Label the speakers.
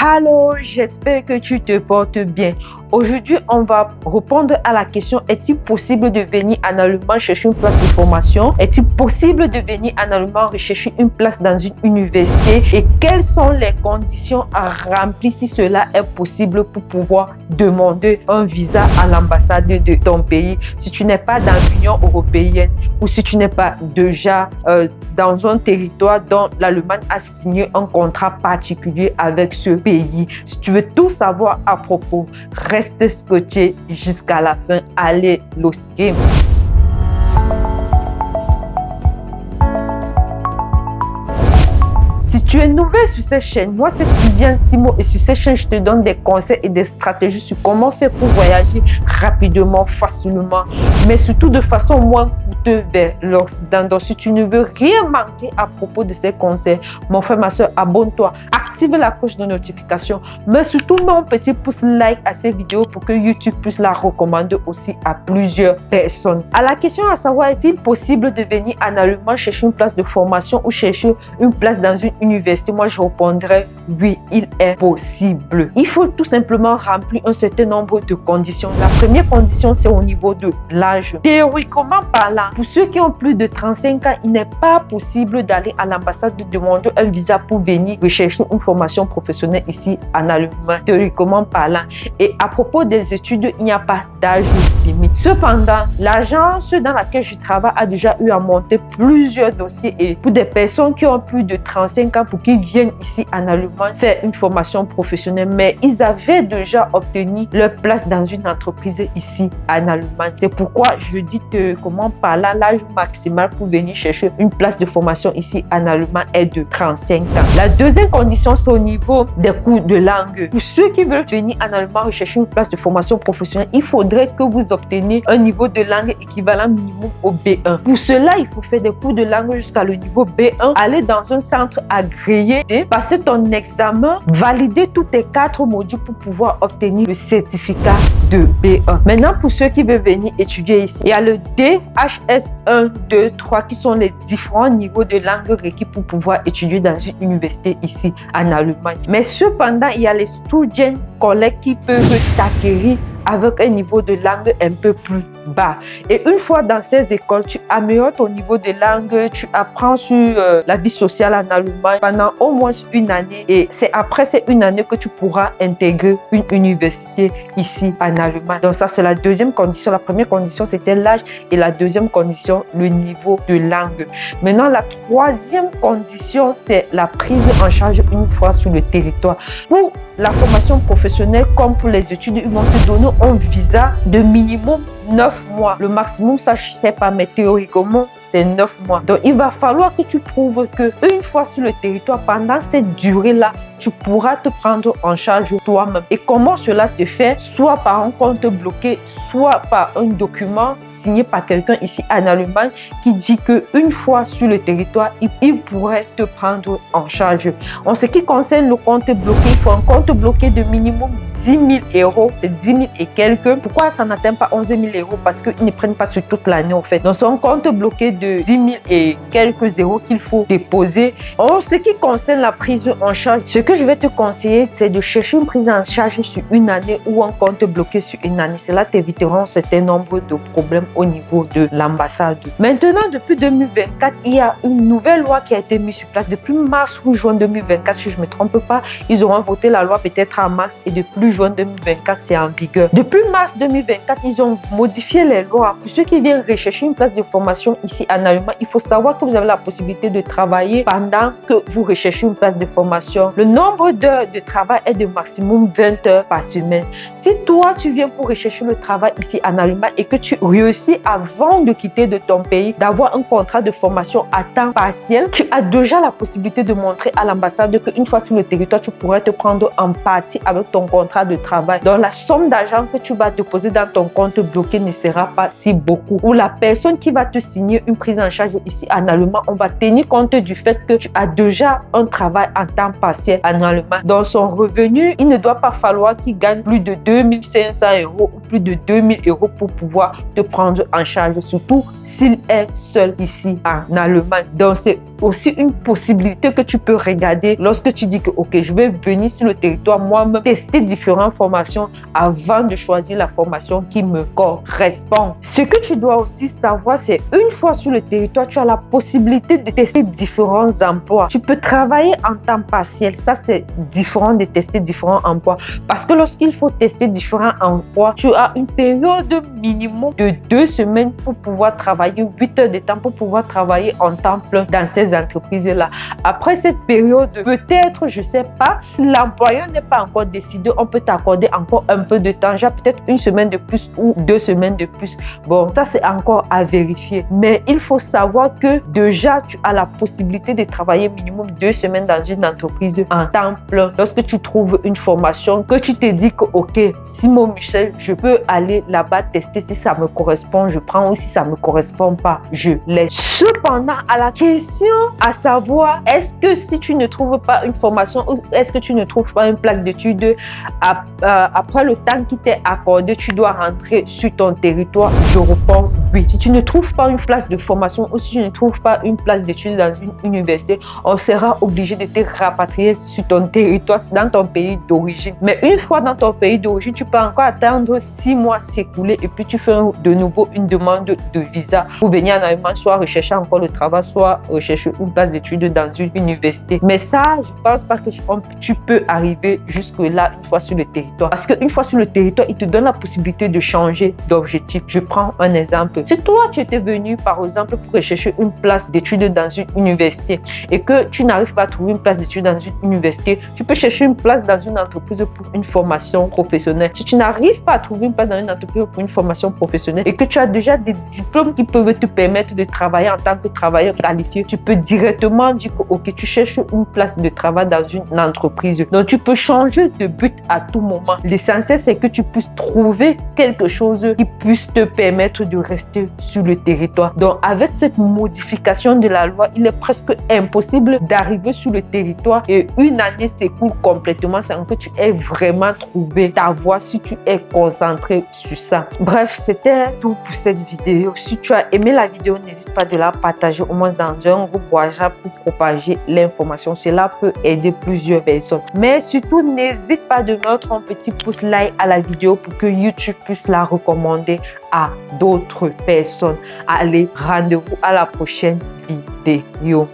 Speaker 1: Allô, j'espère que tu te portes bien. Aujourd'hui, on va répondre à la question: est-il possible de venir en Allemagne chercher une place de formation? Est-il possible de venir en Allemagne rechercher une place dans une université? Et quelles sont les conditions à remplir si cela est possible pour pouvoir demander un visa à l'ambassade de ton pays si tu n'es pas dans l'Union européenne ou si tu n'es pas déjà dans un territoire dont l'Allemagne a signé un contrat particulier avec ce pays. Si tu veux tout savoir à propos, reste scotché jusqu'à la fin. Allez, los game! Si tu es nouvelle sur cette chaîne, moi c'est Viviane Simo et sur cette chaîne, je te donne des conseils et des stratégies sur comment faire pour voyager rapidement, facilement, mais surtout de façon moins coûteuse vers l'Occident. Donc si tu ne veux rien manquer à propos de ces conseils, mon frère, ma soeur, abonne-toi, active la cloche de notification, mais surtout mets un petit pouce like à cette vidéo pour que YouTube puisse la recommander aussi à plusieurs personnes. À la question à savoir, est-il possible de venir en Allemagne chercher une place de formation ou chercher une place dans une université? Moi je répondrais oui, il est possible. Il faut tout simplement remplir un certain nombre de conditions. La première condition, c'est au niveau de l'âge. Théoriquement parlant, pour ceux qui ont plus de 35 ans, il n'est pas possible d'aller à l'ambassade de demander un visa pour venir rechercher une formation professionnelle ici en Allemagne, théoriquement parlant. Et à propos des études, il n'y a pas d'âge limite. Cependant, l'agence dans laquelle je travaille a déjà eu à monter plusieurs dossiers, et pour des personnes qui ont plus de 35 ans pour qu'ils viennent ici en Allemagne faire une formation professionnelle, mais ils avaient déjà obtenu leur place dans une entreprise ici en Allemagne. C'est pourquoi je dis que comment par là, l'âge maximal pour venir chercher une place de formation ici en Allemagne est de 35 ans. La deuxième condition, c'est au niveau des cours de langue. Pour ceux qui veulent venir en Allemagne rechercher une place de formation professionnelle, il faudrait que vous obteniez un niveau de langue équivalent minimum au B1. Pour cela, il faut faire des cours de langue jusqu'à le niveau B1, aller dans un centre agréé, passer ton examen, valider tous tes 4 modules pour pouvoir obtenir le certificat de B1. Maintenant, pour ceux qui veulent venir étudier ici, il y a le DHS 1, 2, 3 qui sont les différents niveaux de langue requis pour pouvoir étudier dans une université ici en Allemagne. Mais cependant, il y a les student collègues qui peuvent t'acquérir avec un niveau de langue un peu plus bas. Et une fois dans ces écoles, tu améliores ton niveau de langue, tu apprends sur la vie sociale en Allemagne pendant au moins une année. Et c'est après cette une année que tu pourras intégrer une université ici en Allemagne. Donc ça, c'est la deuxième condition. La première condition, c'était l'âge, et la deuxième condition, le niveau de langue. Maintenant, la troisième condition, c'est la prise en charge une fois sur le territoire. Pour la formation professionnelle comme pour les études, ils vont te donner un visa de minimum 9 mois. Le maximum, ça je sais pas, mais théoriquement, c'est 9 mois. Donc, il va falloir que tu prouves que une fois sur le territoire, pendant cette durée-là, tu pourras te prendre en charge toi-même. Et comment cela se fait? Soit par un compte bloqué, soit par un document signé par quelqu'un ici en Allemagne qui dit qu'une fois sur le territoire, il pourrait te prendre en charge. En ce qui concerne le compte bloqué, il faut un compte bloqué de minimum 10 000 euros, c'est 10 000 et quelques. Pourquoi ça n'atteint pas 11 000 euros? Parce qu'ils ne prennent pas sur toute l'année en fait. Donc c'est un compte bloqué de 10 000 et quelques euros qu'il faut déposer. En ce qui concerne la prise en charge, ce que je vais te conseiller, c'est de chercher une prise en charge sur une année ou un compte bloqué sur une année. Cela t'évitera un certain nombre de problèmes au niveau de l'ambassade. Maintenant, depuis 2024, il y a une nouvelle loi qui a été mise sur place. Depuis mars ou juin 2024, si je ne me trompe pas, ils auront voté la loi peut-être en mars, et depuis juin 2024, c'est en vigueur. Depuis mars 2024, ils ont modifié les lois. Pour ceux qui viennent rechercher une place de formation ici en Allemagne, il faut savoir que vous avez la possibilité de travailler pendant que vous recherchez une place de formation. Le nombre d'heures de travail est de maximum 20 heures par semaine. Si toi, tu viens pour rechercher le travail ici en Allemagne et que tu réussis avant de quitter de ton pays d'avoir un contrat de formation à temps partiel, tu as déjà la possibilité de montrer à l'ambassade qu'une fois sur le territoire, tu pourrais te prendre en partie avec ton contrat contrat de travail. Donc, la somme d'argent que tu vas déposer dans ton compte bloqué ne sera pas si beaucoup. Ou la personne qui va te signer une prise en charge ici en Allemagne, on va tenir compte du fait que tu as déjà un travail en temps partiel en Allemagne. Dans son revenu, il ne doit pas falloir qu'il gagne plus de 2500 € ou plus de 2000 € pour pouvoir te prendre en charge, surtout s'il est seul ici en Allemagne. Donc, c'est aussi une possibilité que tu peux regarder lorsque tu dis que, ok, je vais venir sur le territoire, moi-même, tester différentes formations avant de choisir la formation qui me correspond. Ce que tu dois aussi savoir, c'est une fois sur le territoire, tu as la possibilité de tester différents emplois. Tu peux travailler en temps partiel. Ça, c'est différent de tester différents emplois. Parce que lorsqu'il faut tester différents emplois, tu as une période minimum de 2 semaines pour pouvoir travailler 8 heures de temps pour pouvoir travailler en temps plein dans ces entreprises-là. Après cette période, peut-être, je ne sais pas, l'employeur n'est pas encore décidé, on peut t'accorder encore un peu de temps, genre peut-être 1 semaine de plus ou 2 semaines de plus. Bon, ça c'est encore à vérifier. Mais il faut savoir que déjà, tu as la possibilité de travailler minimum 2 semaines dans une entreprise en temps plein. Lorsque tu trouves une formation, que tu te dis que, ok, Simon Michel, je peux aller là-bas tester si ça me correspond, je prends, ou si ça me correspond pas, je laisse. Cependant, à la question à savoir, est-ce que si tu ne trouves pas une formation ou est-ce que tu ne trouves pas une place d'études après le temps qui t'est accordé, tu dois rentrer sur ton territoire, je réponds oui. Si tu ne trouves pas une place de formation ou si tu ne trouves pas une place d'études dans une université, on sera obligé de te rapatrier sur ton territoire, dans ton pays d'origine. Mais une fois dans ton pays d'origine, tu peux encore attendre 6 mois s'écouler et puis tu fais de nouveau une demande de visa pour venir en Allemagne, soit rechercher encore le travail, soit rechercher une place d'études dans une université. Mais ça, je pense pas que tu peux arriver jusque-là une fois sur le territoire. Parce qu'une fois sur le territoire, il te donne la possibilité de changer d'objectif. Je prends un exemple. Si toi, tu étais venu, par exemple, pour rechercher une place d'études dans une université et que tu n'arrives pas à trouver une place d'études dans une université, tu peux chercher une place dans une entreprise pour une formation professionnelle. Si tu n'arrives pas à trouver une place dans une entreprise pour une formation professionnelle et que tu as déjà des diplômes qui peuvent te permettre de travailler en tant que travailleur qualifié, tu peux directement dire que, ok, tu cherches une place de travail dans une entreprise. Donc, tu peux changer de but à tout moment. L'essentiel, c'est que tu puisses trouver quelque chose qui puisse te permettre de rester sur le territoire. Donc, avec cette modification de la loi, il est presque impossible d'arriver sur le territoire et une année s'écoule complètement sans que tu aies vraiment trouvé ta voie si tu es concentré sur ça. Bref, c'était tout pour cette vidéo. Si tu as aimé la vidéo, n'hésite pas de la partager au moins dans un groupe WhatsApp pour propager l'information. Cela peut aider plusieurs personnes. Mais surtout, n'hésite pas de mettre un petit pouce like à la vidéo pour que YouTube puisse la recommander à d'autres personnes. Allez, rendez-vous à la prochaine vidéo.